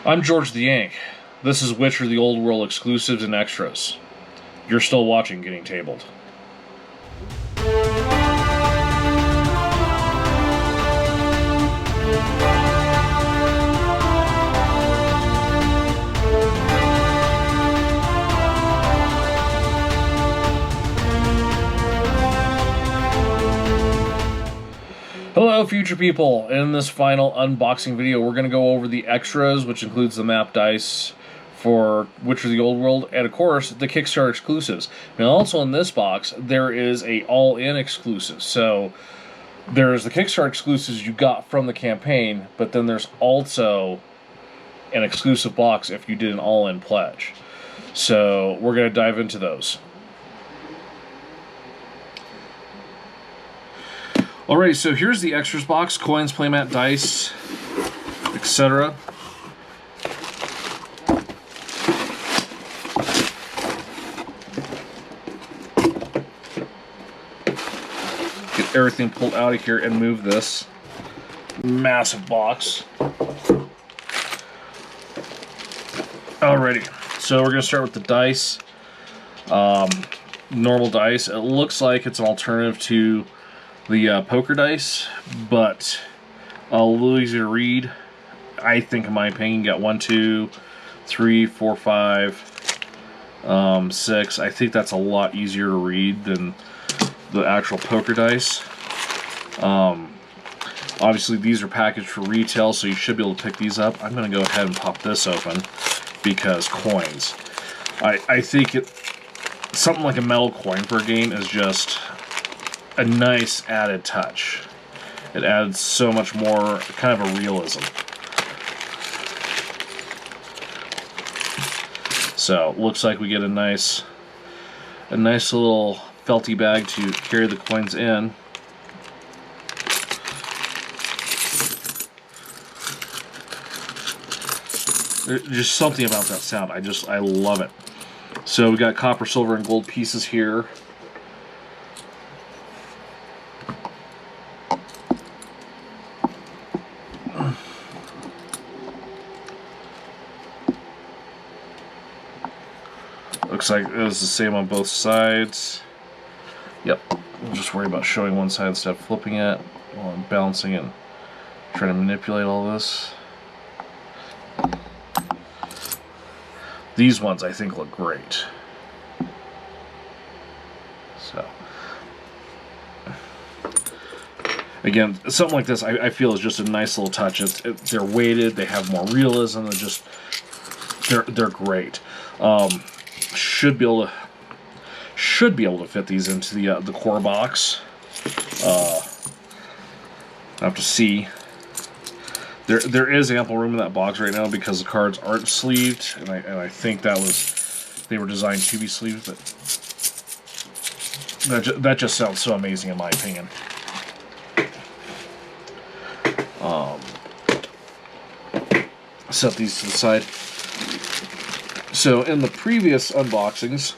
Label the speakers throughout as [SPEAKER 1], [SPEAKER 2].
[SPEAKER 1] I'm George the Yank. This is Witcher the Old World exclusives and extras. You're still watching Getting Tabled. Hello, future people. In this final unboxing video, we're going to go over the extras, which includes the map dice for Witcher the Old World, and of course, the Kickstarter exclusives. Now, also in this box, there is a all-in exclusive. So, there's the Kickstarter exclusives you got from the campaign, but then there's also an exclusive box if you did an all-in pledge. So, we're going to dive into those. Alright, so here's the extras box: coins, playmat, dice, etc. Get everything pulled out of here and move this massive box. Alrighty, so we're going to start with the dice. Normal dice. It looks like it's an alternative to the poker dice, but a little easier to read. I think, in my opinion, you got 1, 2, 3, 4, 5, 6. I think that's a lot easier to read than the actual poker dice. Obviously, these are packaged for retail, so you should be able to pick these up. I'm going to go ahead and pop this open because coins. I think something like a metal coin for a game is just a nice added touch. It adds so much more, kind of a realism. So, looks like we get a nice little felty bag to carry the coins in. There's just something about that sound. I love it. So we got copper, silver, and gold pieces here. Looks like it was the same on both sides. Yep. We'll just worry about showing one side instead of flipping it while I'm balancing and trying to manipulate all this. These ones I think look great. So, again, something like this I feel is just a nice little touch. They're weighted, they have more realism, they're great. Should be able to fit these into the core box. I have to see. There is ample room in that box right now because the cards aren't sleeved, and I think they were designed to be sleeved, but that just sounds so amazing in my opinion. Set these to the side. So in the previous unboxings,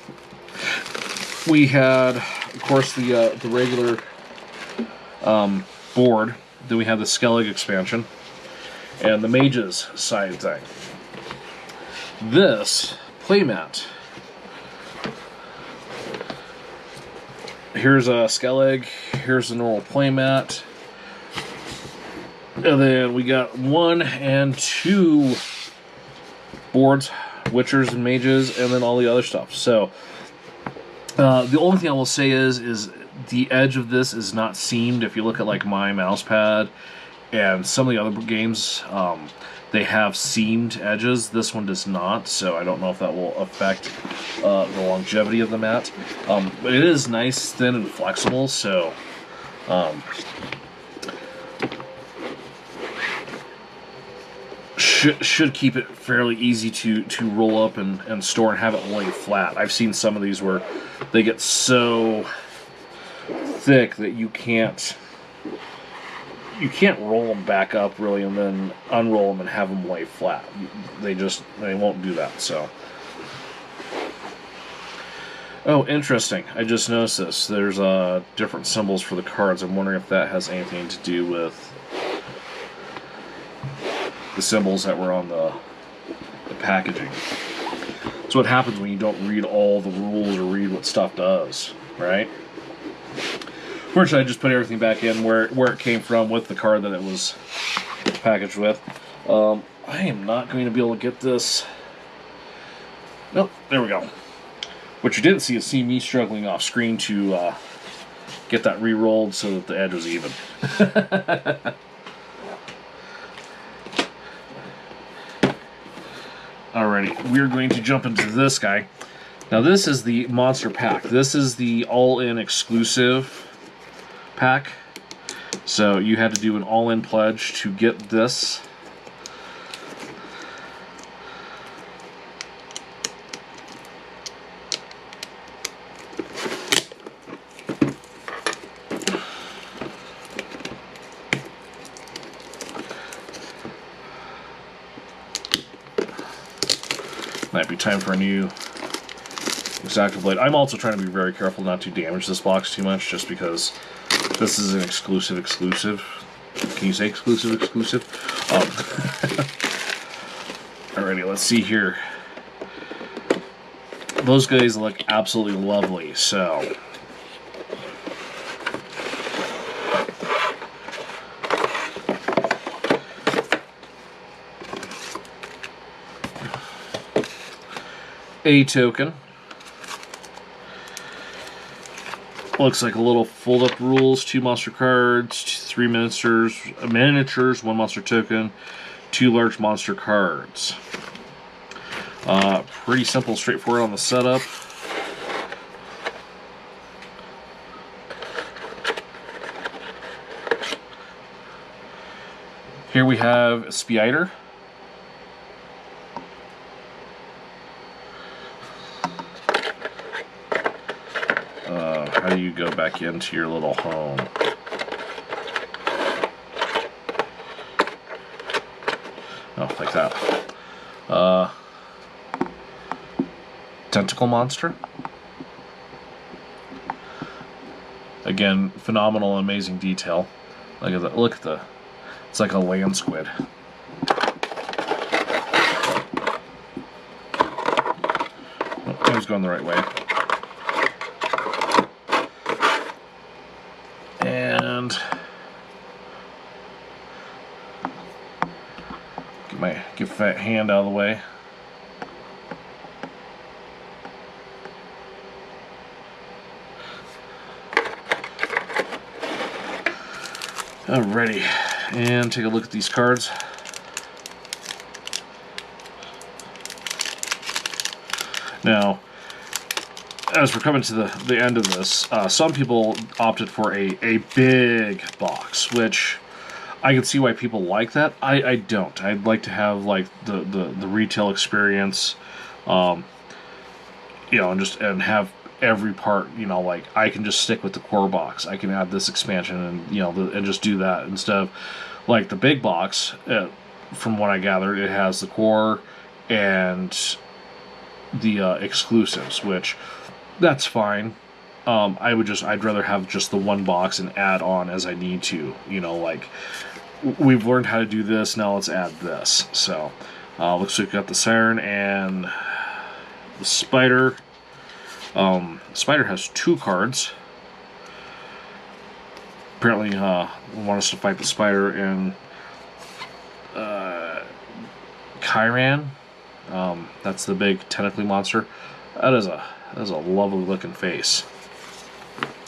[SPEAKER 1] we had, of course, the regular board. Then we had the Skellig expansion and the Mages side thing. This playmat. Here's a Skellig. Here's the normal playmat. And then we got 1 and 2 boards, Witchers and Mages, and then all the other stuff. So the only thing I will say is the edge of this is not seamed. If you look at like my mouse pad and some of the other games, they have seamed edges. This one does not, so I don't know if that will affect the longevity of the mat. But it is nice, thin, and flexible, so should keep it fairly easy to roll up and store and have it lay flat. I've seen some of these where they get so thick that you can't roll them back up really and then unroll them and have them lay flat. They won't do that. So, oh, interesting. I just noticed this. There's different symbols for the cards. I'm wondering if that has anything to do with the symbols that were on the the packaging. That's what happens when you don't read all the rules or read what stuff does, right? Fortunately, I just put everything back in where it came from with the card that it was packaged with. I am not going to be able to get this. Nope, there we go. What you didn't see is me struggling off screen to get that re-rolled so that the edge was even. Alrighty, we're going to jump into this guy. Now this is the monster pack. This is the all-in exclusive pack. So you had to do an all-in pledge to get this. Might be time for a new Exacto blade. I'm also trying to be very careful not to damage this box too much, just because this is an exclusive. Can you say exclusive? Alrighty, let's see here. Those guys look absolutely lovely, so... A token. Looks like a little fold-up rules, 2 monster cards, 3 miniatures, 1 monster token, 2 large monster cards. Pretty simple, straightforward on the setup. Here we have a Spider. How do you go back into your little home? Oh, like that. Tentacle monster. Again, phenomenal, amazing detail. Look at that. Look at the. It's like a land squid. Oh, I was going the right way. And get my fat hand out of the way. Alrighty, and take a look at these cards. Now, as we're coming to the end of this, some people opted for a big box, which I can see why people like that. I don't. I'd like to have like the retail experience, you know, and have every part, you know, like I can just stick with the core box. I can add this expansion and, you know, and just do that instead of like the big box. From what I gathered, it has the core and the exclusives, which that's fine. I'd rather have just the one box and add on as I need to, you know, like we've learned how to do this, now let's add this. So looks like we got the Siren and the Spider. Spider has 2 cards. Apparently want us to fight the Spider and Chiran. That's the big tentacly monster. That is a lovely looking face.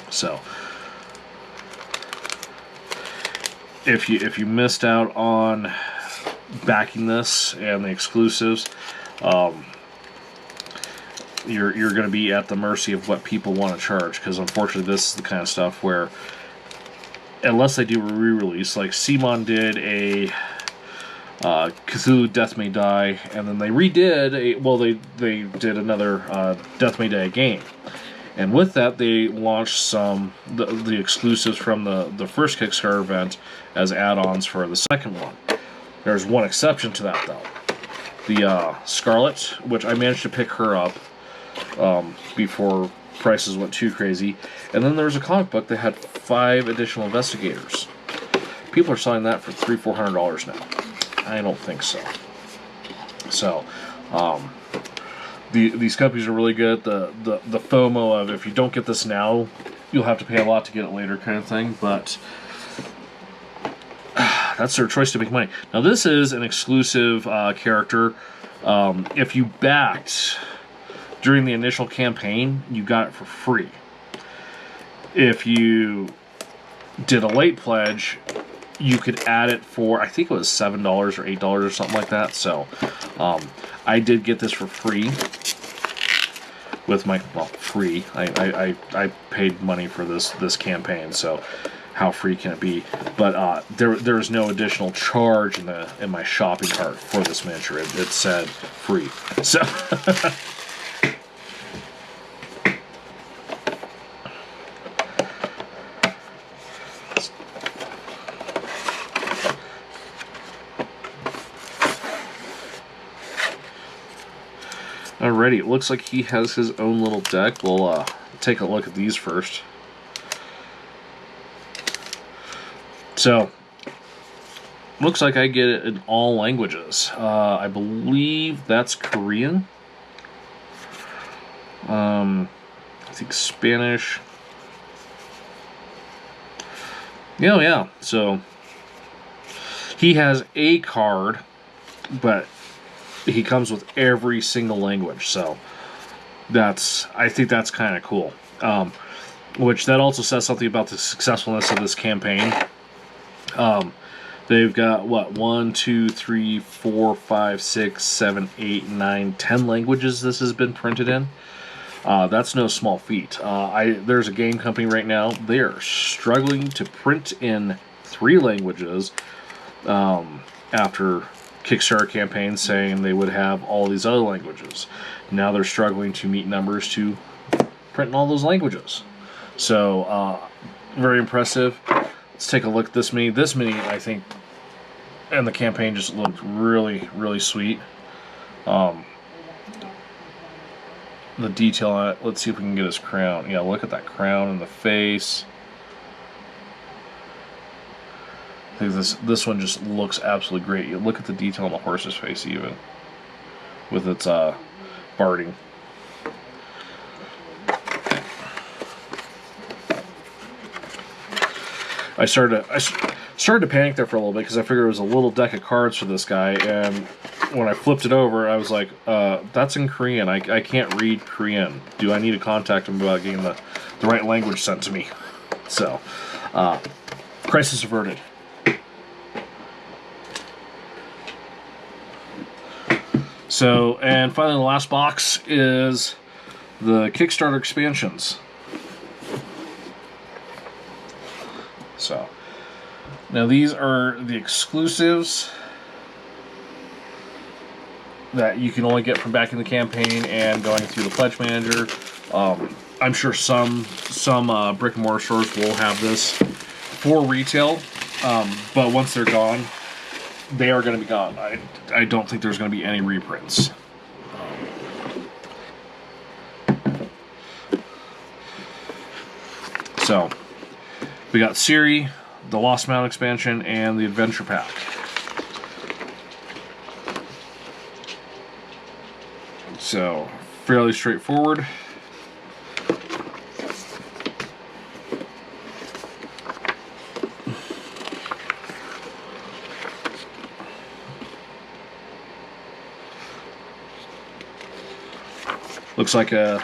[SPEAKER 1] So if you missed out on backing this and the exclusives, you're going to be at the mercy of what people want to charge, because unfortunately this is the kind of stuff where unless they do a re-release, like Simon did a Cthulhu Death May Die, and then they redid they did another Death May Die game, and with that they launched the exclusives from the first Kickstarter event as add-ons for the second one. There's one exception to that though, the Scarlet, which I managed to pick her up before prices went too crazy, and then there was a comic book that had 5 additional investigators. People are selling that for $300-400 now. I don't think so. So These companies are really good. The FOMO of if you don't get this now, you'll have to pay a lot to get it later kind of thing. But that's their choice to make money. Now this is an exclusive character. If you backed during the initial campaign, you got it for free. If you did a late pledge, you could add it for, I think it was $7 or $8 or something like that. So I did get this for free with my, well, free. I paid money for this campaign, so how free can it be? But there is no additional charge in my shopping cart for this miniature. It said free. So alrighty, it looks like he has his own little deck. We'll take a look at these first. So, looks like I get it in all languages. I believe that's Korean. I think Spanish. Yeah. So, he has a card, but he comes with every single language. So, I think that's kind of cool. Which that also says something about the successfulness of this campaign. They've got what, 1, 2, 3, 4, 5, 6, 7, 8, 9, 10 languages this has been printed in. That's no small feat. There's a game company right now, they are struggling to print in 3 languages after Kickstarter campaigns saying they would have all these other languages. Now they're struggling to meet numbers to print in all those languages. So, very impressive. Let's take a look at this mini. This mini, I think, and the campaign just looked really, really sweet. The detail on it. Let's see if we can get his crown. Yeah, look at that crown and the face. I think this one just looks absolutely great. You look at the detail on the horse's face, even with its barding. I started to panic there for a little bit because I figured it was a little deck of cards for this guy, and when I flipped it over, I was like, that's in Korean. I can't read Korean. Do I need to contact him about getting the right language sent to me? So, crisis averted. So, and finally the last box is the Kickstarter Expansions. So, now these are the exclusives that you can only get from back in the campaign and going through the Pledge Manager. I'm sure some brick and mortar stores will have this for retail, but once they're gone, they are going to be gone. I don't think there's going to be any reprints. So, we got Ciri, the Lost Mountain Expansion, and the Adventure Pack. So, fairly straightforward. Looks like about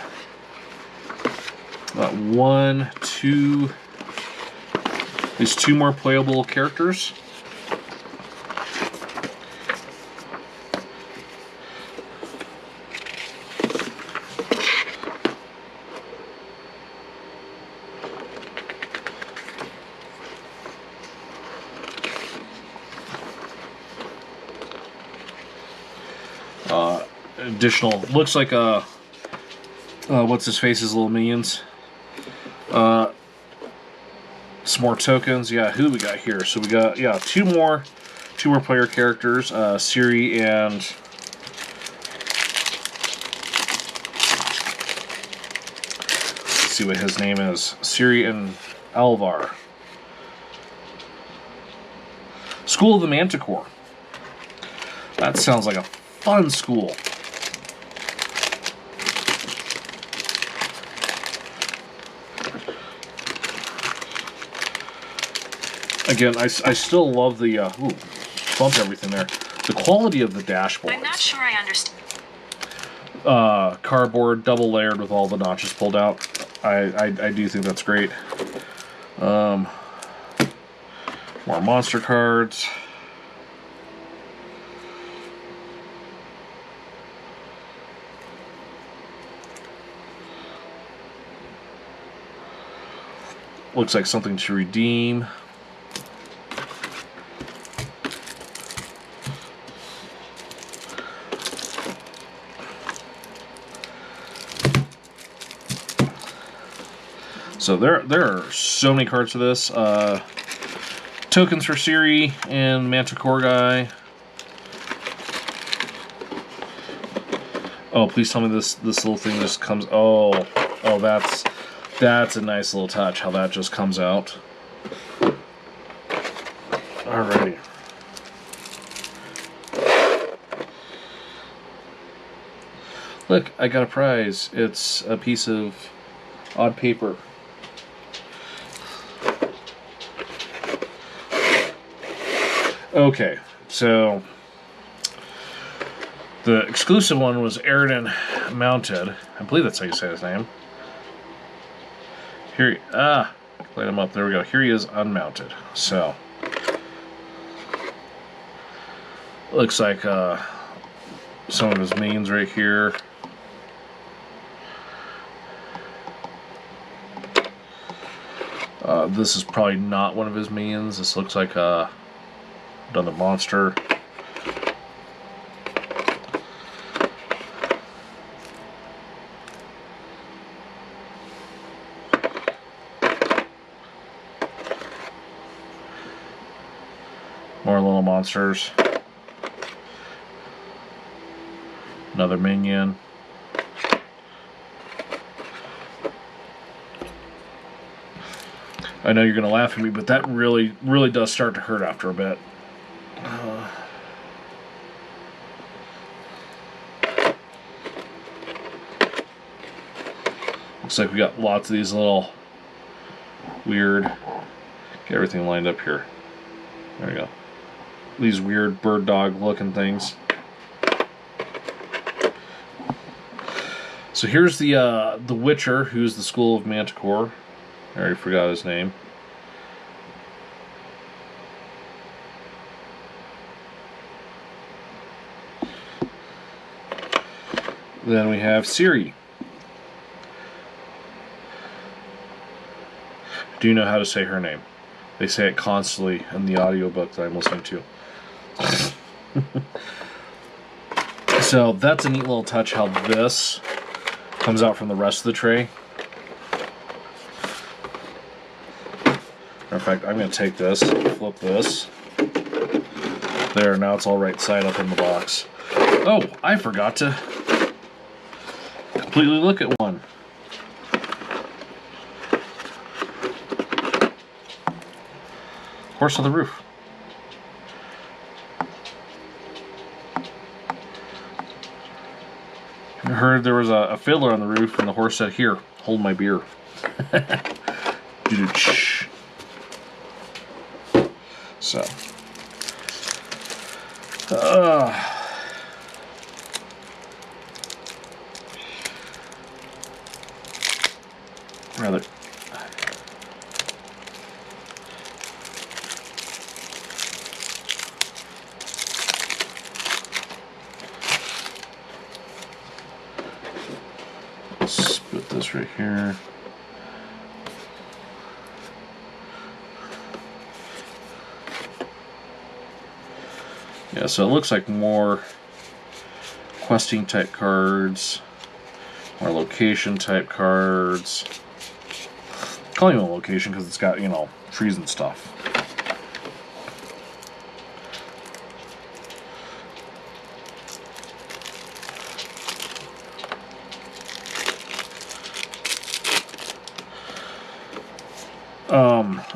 [SPEAKER 1] 1, 2, these 2 more playable characters. Additional, looks like what's his face's little minions. Some more tokens. Yeah, who we got here? So we got, yeah, two more player characters, Ciri and let's see what his name is. Ciri and Alvar. School of the Manticore. That sounds like a fun school. Again, I still love the, ooh, bumped everything there. The quality of the dashboard.
[SPEAKER 2] I'm not sure I understand.
[SPEAKER 1] Cardboard, double layered with all the notches pulled out. I do think that's great. More monster cards. Looks like something to redeem. So there are so many cards for this. Tokens for Ciri and Manticore guy. Oh, please tell me this little thing just comes. Oh, that's a nice little touch. How that just comes out. Alrighty. Look, I got a prize. It's a piece of odd paper. Okay, so the exclusive one was Eredin Mounted. I believe that's how you say his name. Here, light him up. There we go. Here he is, unmounted. So, looks like some of his mains right here. This is probably not one of his minions. This looks like another monster. More little monsters. Another minion. I know you're going to laugh at me, but that really does start to hurt after a bit. Looks like we got lots of these little weird... Get everything lined up here. There we go. These weird bird dog looking things. So here's the Witcher, who's the School of Manticore. I already forgot his name. Then we have Ciri. Do you know how to say her name? They say it constantly in the audiobook that I'm listening to. So that's a neat little touch how this comes out from the rest of the tray. Matter of fact, I'm going to take this, flip this. There, now it's all right side up in the box. Oh, I forgot to completely look at one. Horse on the roof. I heard there was a fiddler on the roof and the horse said, "Here, hold my beer." So, rather. Split this right here. Yeah, so it looks like more questing type cards, more location type cards. I'm calling it a location because it's got, you know, trees and stuff.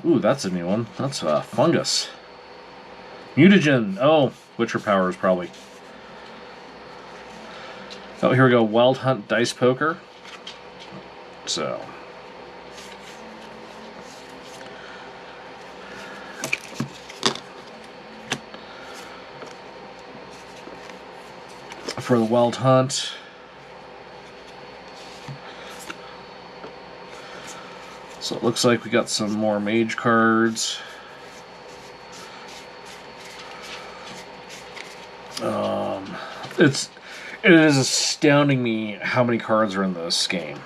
[SPEAKER 1] Ooh, that's a new one. That's fungus. Mutagen. Oh, Witcher powers probably. Oh, here we go. Wild Hunt Dice Poker. So. for the Wild Hunt. So it looks like we got some more mage cards. It is astounding me how many cards are in this game.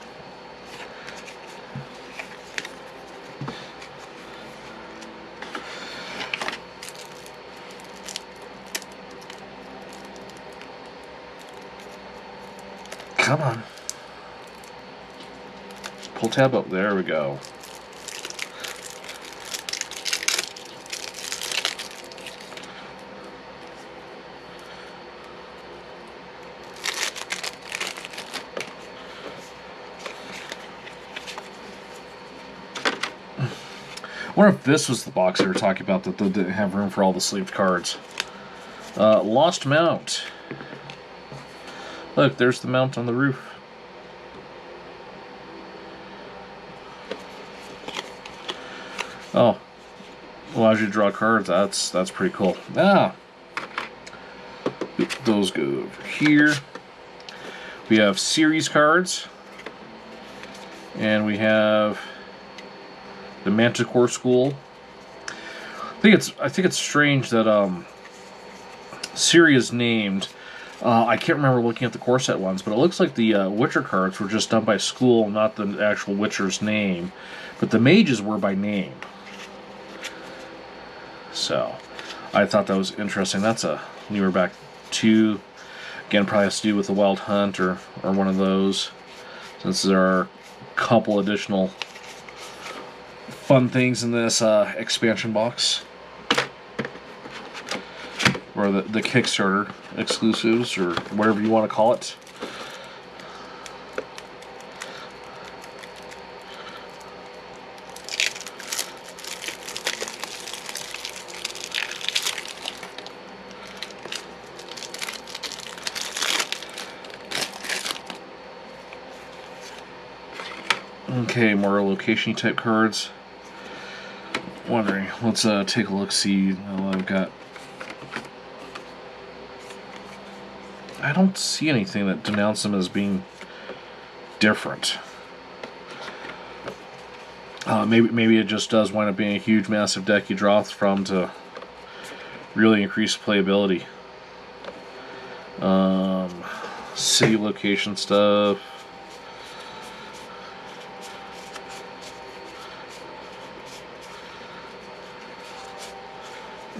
[SPEAKER 1] Come on. Pull tab up. There we go. I wonder if this was the box they were talking about that didn't have room for all the sleeved cards. Lost Mount. Look, there's the mount on the roof. Oh, allows you to draw cards. That's pretty cool. Ah, those go over here. We have Ciri's cards, and we have the Manticore School. I think it's strange that Ciri is named. I can't remember looking at the core set ones, but it looks like the Witcher cards were just done by school, not the actual Witcher's name. But the mages were by name. So, I thought that was interesting. That's a newer back 2. Again, probably has to do with the Wild Hunt or one of those. Since there are a couple additional fun things in this expansion box. Or the Kickstarter exclusives, or whatever you want to call it. Okay, more location type cards. Wondering, let's take a look, see what I've got. I don't see anything that denounces them as being different. Maybe it just does wind up being a huge, massive deck you draw from to really increase playability. City location stuff.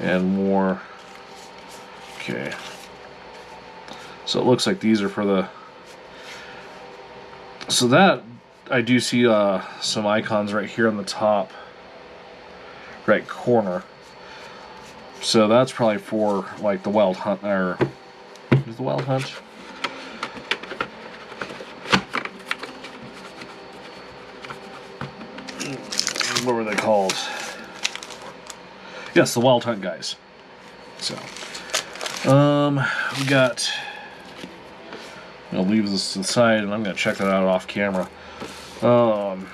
[SPEAKER 1] And more. Okay. So it looks like these are for the... So that, I do see some icons right here on the top right corner. So that's probably for like the Wild Hunt, or... Is the Wild Hunt? What were they called? Yes, the Wild Hunt guys. So, we got... I'll leave this to the side, and I'm going to check that out off camera. And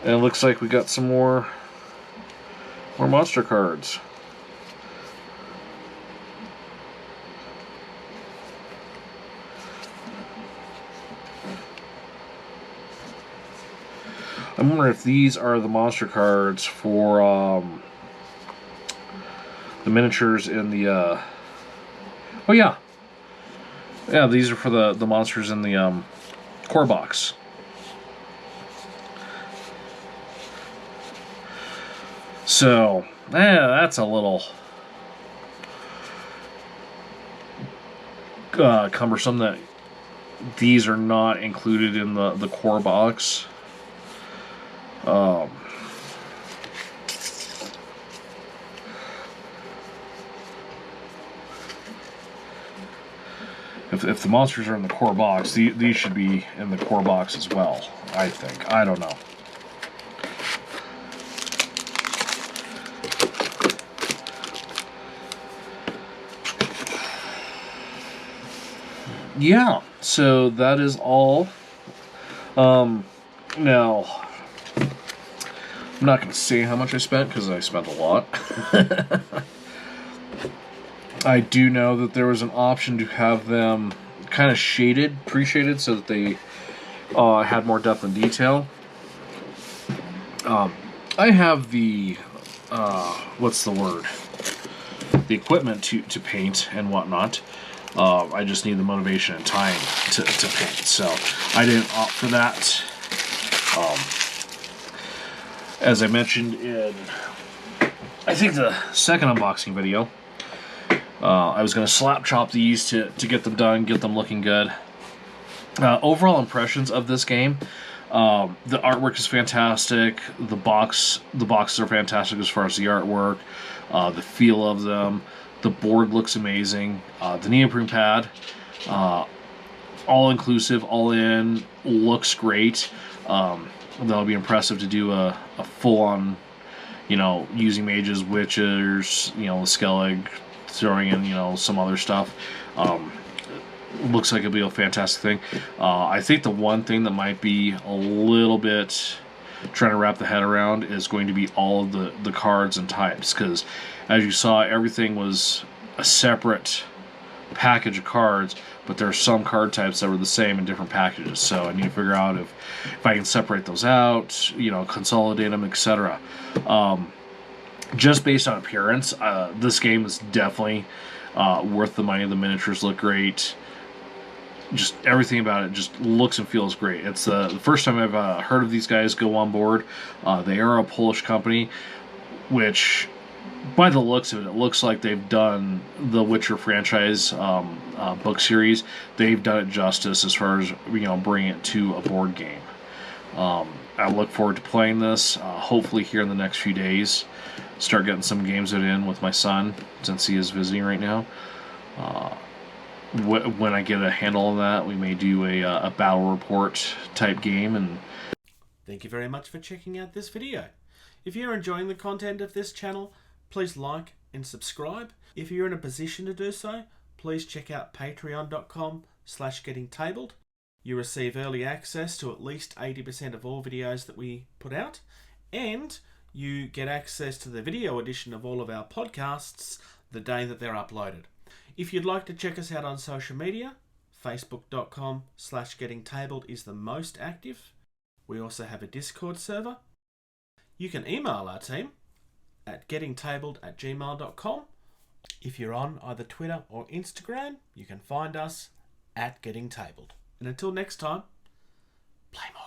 [SPEAKER 1] it looks like we got some more monster cards. I'm wondering if these are the monster cards for the miniatures in the oh yeah, these are for the monsters in the core box. So that's a little cumbersome that these are not included in the core box. If the monsters are in the core box, these should be in the core box as well, I think. I don't know. Yeah, so that is all. Now, I'm not going to say how much I spent because I spent a lot. I do know that there was an option to have them kind of shaded, pre-shaded, so that they had more depth and detail. I have the what's the word? The equipment to paint and whatnot. I just need the motivation and time to paint, so I didn't opt for that. As I mentioned in, I think the second unboxing video, I was going to slap chop these to get them done, get them looking good. Overall impressions of this game, the artwork is fantastic. The boxes are fantastic as far as the artwork, the feel of them. The board looks amazing. The neoprene pad, all inclusive, all in, looks great. That'll be impressive to do a full on, using mages, witchers, the Skellig, throwing in, some other stuff. Looks like it'll be a fantastic thing. I think the one thing that might be a little bit trying to wrap the head around is going to be all of the cards and types, because as you saw, everything was a separate package of cards, but there are some card types that were the same in different packages, so I need to figure out if I can separate those out, consolidate them, etc. Just based on appearance, this game is definitely worth the money. The miniatures look great. Just everything about it just looks and feels great. It's the first time I've heard of these guys go on board. They are a Polish company, which, by the looks of it, it looks like they've done the Witcher franchise book series. They've done it justice as far as bringing it to a board game. I look forward to playing this. Hopefully here in the next few days, start getting some games in with my son since he is visiting right now. When I get a handle on that, we may do a battle report type game. And
[SPEAKER 2] thank you very much for checking out this video. If you're enjoying the content of this channel, please like and subscribe. If you're in a position to do so, please check out patreon.com/gettingtabled. You receive early access to at least 80% of all videos that we put out, and you get access to the video edition of all of our podcasts the day that they're uploaded. If you'd like to check us out on social media, facebook.com/gettingtabled is the most active. We also have a Discord server. You can email our team at gettingtabled@gmail.com. If you're on either Twitter or Instagram, you can find us at gettingtabled. And until next time, play more.